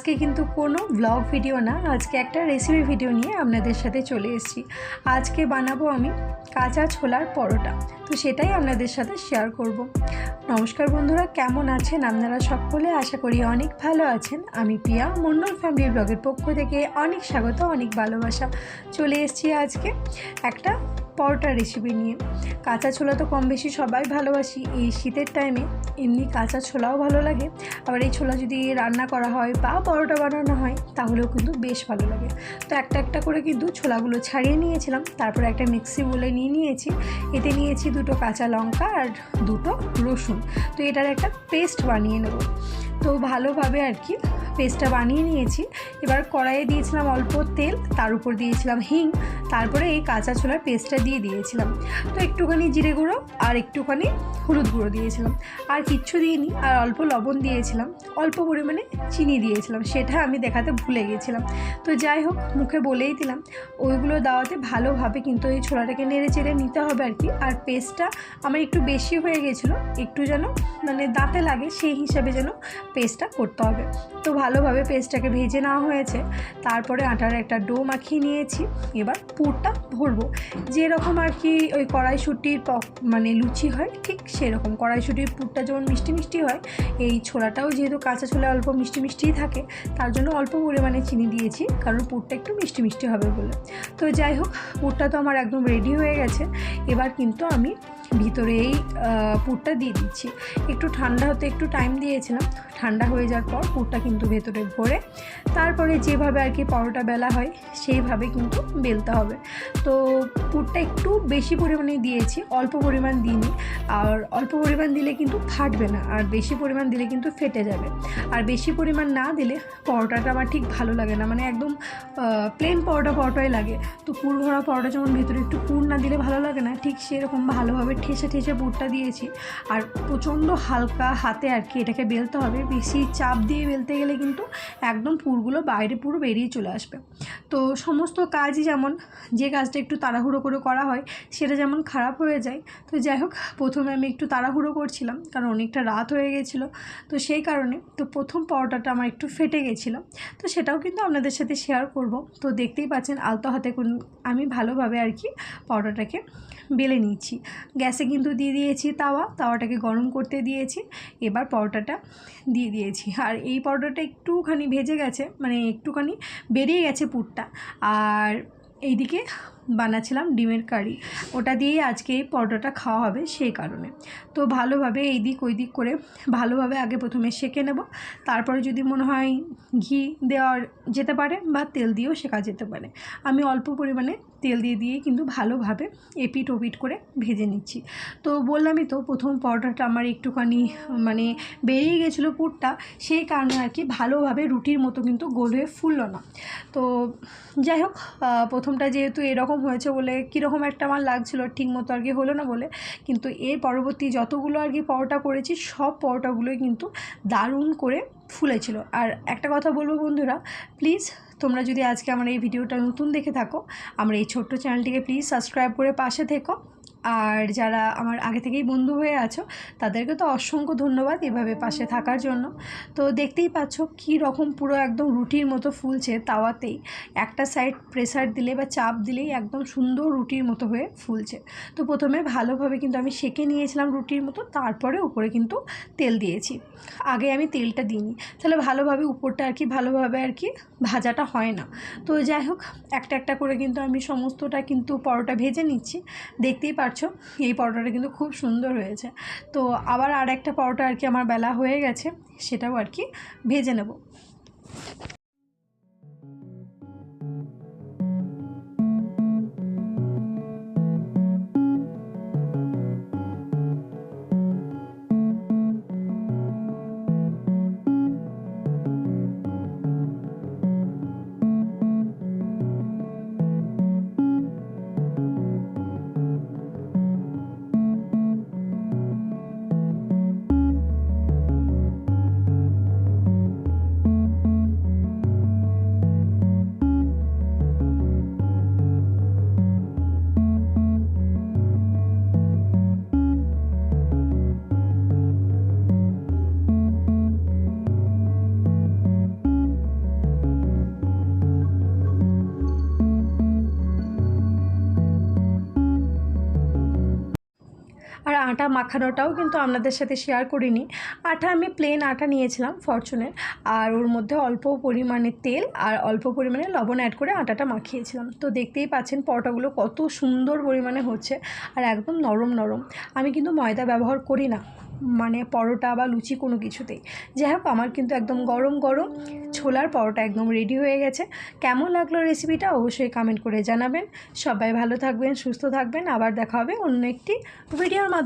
আজকে কিন্তু কোনো ব্লগ ভিডিও না, আজকে একটা রেসিপি ভিডিও নিয়ে আপনাদের সাথে চলে এসেছি। আজকে বানাবো আমি কাঁচা ছোলার পরোটা, তো সেটাই আপনাদের সাথে শেয়ার করব। নমস্কার বন্ধুরা, কেমন আছেন আপনারা সকলে? আশা করি অনেক ভালো আছেন। আমি প্রিয়া, মণ্ডল ফ্যামিলি ব্লগের পক্ষ থেকে অনেক স্বাগত, অনেক ভালোবাসা। চলে এসেছি আজকে একটা পরোটা রেসিপি নিয়ে। কাঁচা ছোলা তো কম বেশি সবাই ভালোবাসি, এই শীতের টাইমে এমনি কাঁচা ছোলাও ভালো লাগে, আবার এই ছোলা যদি রান্না করা হয় বা পরোটা বানানো হয় তাহলেও কিন্তু বেশ ভালো লাগে। তো একটা একটা করে কিন্তু ছোলাগুলো ছাড়িয়ে নিয়েছিলাম, তারপরে একটা মিক্সি বলে নিয়েছি। এতে নিয়েছি দুটো কাঁচা লঙ্কা আর দুটো রসুন। তো এটার একটা পেস্ট বানিয়ে নেব। তো ভালোভাবে আর কি পেস্টটা বানিয়ে নিয়েছি। এবার কড়াইয়ে দিয়েছিলাম অল্প তেল, তার উপর দিয়েছিলাম হিং, তারপরে এই কাঁচা ছোলার পেস্টটা দিয়ে দিয়েছিলাম। তো একটুখানি জিরে গুঁড়ো আর একটুখানি হলুদ গুঁড়ো দিয়েছিলাম, আর কিচ্ছু দিইনি। আর অল্প লবণ দিয়েছিলাম, অল্প পরিমাণে চিনি দিয়েছিলাম, সেটা আমি দেখাতে ভুলে গেছিলাম। তো যাই হোক, মুখে বলেই দিলাম। ওইগুলো দেওয়াতে ভালোভাবে কিন্তু এই ছোলাটাকে নেড়ে চেড়ে নিতে হবে আর কি। আর পেস্টটা আমার একটু বেশি হয়ে গেছিলো, একটু যেন মানে দাঁতে লাগে সেই হিসাবে যেন পেস্টটা করতে হবে। তো ভালোভাবে পেস্টটাকে ভেজে নেওয়া হয়েছে। তারপরে আটার একটা ডো মাখিয়ে নিয়েছি। এবার পুরটা ভরবো, যেরকম আর কি ওই কড়াইশুঁটির মানে লুচি হয় ঠিক সেরকম। কড়াইশুঁটির পুরটা যেমন মিষ্টি মিষ্টি হয়, এই ছোলাটাও যেহেতু কাঁচা ছোলা অল্প মিষ্টি মিষ্টিই থাকে, তার জন্য অল্প পরিমাণে চিনি দিয়েছি, কারণ পুরটা একটু মিষ্টি মিষ্টি হবে বলে। তো যাই হোক, পুরটা তো আমার একদম রেডি হয়ে গেছে। এবার কিন্তু আমি ভিতরে এই পুরটা দিয়ে দিচ্ছি। একটু ঠান্ডা হতে একটু টাইম দিয়েছিলাম। ঠান্ডা হয়ে যাওয়ার পর পুরটা কিন্তু ভেতরে ভরে তারপরে যেভাবে আর কি পরোটা বেলা হয় সেইভাবে কিন্তু বেলতে হবে। তো পুরটা একটু বেশি পরিমাণে দিয়েছি, অল্প পরিমাণ দিইনি। আর অল্প পরিমাণ দিলে কিন্তু ফাটবে না, আর বেশি পরিমাণ দিলে কিন্তু ফেটে যাবে। আর বেশি পরিমাণ না দিলে পরোটাটা আমার ঠিক ভালো লাগে না, মানে একদম প্লেন পরোটাই লাগে। তো পুর ভরা পরোটা যেমন ভেতরে একটু পুর না দিলে ভালো লাগে না, ঠিক সেরকম ভালোভাবে ঠেসে ঠেসে পুরটা দিয়েছি। আর প্রচণ্ড হালকা হাতে আর কি এটাকে বেলতে হবে, বেশি চাপ দিয়ে বেলতে গেলে কিন্তু একদম পুরগুলো বাইরে পুরো বেরিয়ে চলে আসবে। তো সমস্ত কাজই যেমন, যে কাজটা একটু তাড়াহুড়ো করে করা হয় সেটা যেমন খারাপ হয়ে যায়। তো যাই হোক, প্রথমে আমি একটু তাড়াহুড়ো করছিলাম কারণ অনেকটা রাত হয়ে গেছিলো, তো সেই কারণে তো প্রথম পরোটাটা আমার একটু ফেটে গেছিলো। তো সেটাও কিন্তু আপনাদের সাথে শেয়ার করব। তো দেখতেই পাচ্ছেন আলতো হাতে আমি ভালোভাবে আর কি পরোটাটাকে বেলে নিচ্ছি। গ্যাসে কিন্তু দিয়ে দিয়েছি তাওয়াটাকে গরম করতে দিয়েছি। এবার পরোটাটা দিয়ে দিয়েছি। আর এই পরোটাটা একটুখানি ভেজে গেছে, মানে একটুখানি বেরিয়ে গেছে পুরটা। আর এইদিকে বানাচ্ছিলাম ডিমের কারি, ওটা দিয়েই আজকে এই পরোটাটা খাওয়া হবে সেই কারণে। তো ভালোভাবে এই দিক ওই দিক করে ভালোভাবে আগে প্রথমে সেঁকে নেব, তারপরে যদি মনে হয় ঘি দেওয়া যেতে পারে বা তেল দিয়েও শেখা যেতে পারে। আমি অল্প পরিমাণে তেল দিয়ে কিন্তু ভালোভাবে এপিট ওপিট করে ভেজে নিচ্ছি। তো বললামই তো, প্রথম পরোটাটা আমার একটুখানি মানে বেরিয়ে গেছিলো পুরটা, সেই কারণে আর কি ভালোভাবে রুটির মতো কিন্তু গোল হয়ে ফুললো না। তো যাই হোক, প্রথমটা যেহেতু এরকম হয়েছে বলে কীরকম একটা আমার লাগছিলো, ঠিক মতো আর কি হলো না বলে, কিন্তু এর পরবর্তী যতগুলো আর কি পরোটা করেছি সব পরোটাগুলোই কিন্তু দারুণ করে ফুলেছিল। আর একটা কথা বলবো বন্ধুরা, প্লিজ তোমরা যদি আজকে আমার এই ভিডিওটা নতুন দেখে থাকো, আমার এই ছোট্ট চ্যানেলটিকে প্লিজ সাবস্ক্রাইব করে পাশে থেকো। আর যারা আমার আগে থেকেই বন্ধু হয়ে আছো তাদেরকে তো অসংখ্য ধন্যবাদ এভাবে পাশে থাকার জন্য। তো দেখতেই পাচ্ছ কী রকম পুরো একদম রুটির মতো ফুলছে তাওয়াতেই। একটা সাইড প্রেসার দিলে বা চাপ দিলেই একদম সুন্দর রুটির মতো হয়ে ফুলছে। তো প্রথমে ভালোভাবে কিন্তু আমি সেঁকে নিয়েছিলাম রুটির মতো, তারপরে উপরে কিন্তু তেল দিয়েছি। আগে আমি তেলটা দিইনি, তাহলে ভালোভাবে উপরটা আর কি ভালোভাবে আর কি ভাজাটা হয় না। তো যাই হোক, একটা একটা করে কিন্তু আমি সমস্তটা কিন্তু পরোটা ভেজে নিচ্ছি। দেখতেই পাচ্ছ এই পরোটাটা কিন্তু খুব সুন্দর হয়েছে। তো আবার আর একটা পরোটা আর কি আমার বেলা হয়ে গেছে, সেটাও আর কি ভেজে নেব। আর আটা মাখানোটাও কিন্তু আপনাদের সাথে শেয়ার করিনি। আটা আমি প্লেন আটা নিয়েছিলাম ফরচুনের, আর ওর মধ্যে অল্প পরিমাণে তেল আর অল্প পরিমাণে লবণ অ্যাড করে আটাটা মাখিয়েছিলাম। তো দেখতেই পাচ্ছেন পরোটাগুলো কত সুন্দর পরিমাণে হচ্ছে আর একদম নরম নরম। আমি কিন্তু ময়দা ব্যবহার করি না মানে পরোটা বা লুচি কোনো কিছুতেই। যাই হোক, আমার কিন্তু একদম গরম গরম ছোলার পরোটা একদম রেডি হয়ে গেছে। কেমন লাগলো রেসিপিটা অবশ্যই কমেন্ট করে জানাবেন। সবাই ভালো থাকবেন, সুস্থ থাকবেন। আবার দেখা হবে অন্য একটি ভিডিওর মাধ্যমে।